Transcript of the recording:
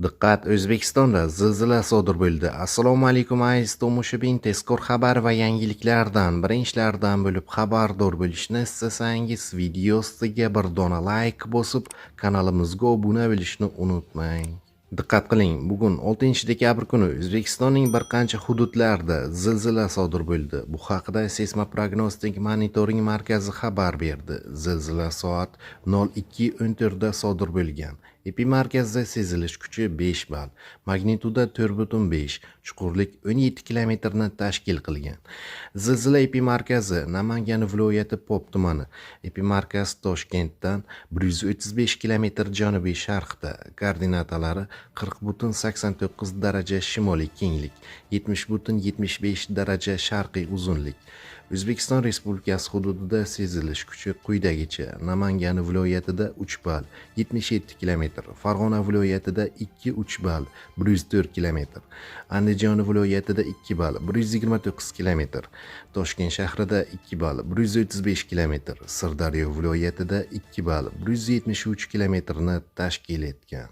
Diqqat, O'zbekistonda zilzila sodir bo'ldi. Assalomu alaykum aziz tomoshabin, tezkor xabar va yangiliklardan, birinchilardan bo'lib xabardor bo'lishni istasangiz, video ostiga bir dona like bosib, kanalimizga obuna bo'lishni unutmang. Diqqat qiling, bugun 6-dekabr kuni O'zbekistonning bir qancha hududlarida zilzila sodir bo'ldi. Bu haqida Seysmoprognostik monitoring markazi xabar berdi. Zilzila soat 02:14 da sodir bo'lgan. Epimarkazda sezilish kuchi 5 ball, magnituda 4,5, chuqurlik 17 kilometrni tashkil qilgan. Zilzila epimarkazi Namangan viloyati Pop tumani, epimarkaz Toshkentdan 135 kilometr janubiy sharqda, koordinatalari 40,89 daraja shimoliy kenglik, 70,75 daraja sharqiy uzunlik. O'zbekiston Respublikasi hududida sezilish kuchi quyidagicha: Namangan viloyatida 3 ball, 77 kilometr, Farg'ona viloyatida 2-3 ball, 104 kilometr, Andijon viloyatida 2 ball, 129 kilometr, Toshkent shahrida 2 ball, 135 kilometr, Sirdaryo viloyatida 2 ball, 173 kilometrni tashkil etgan.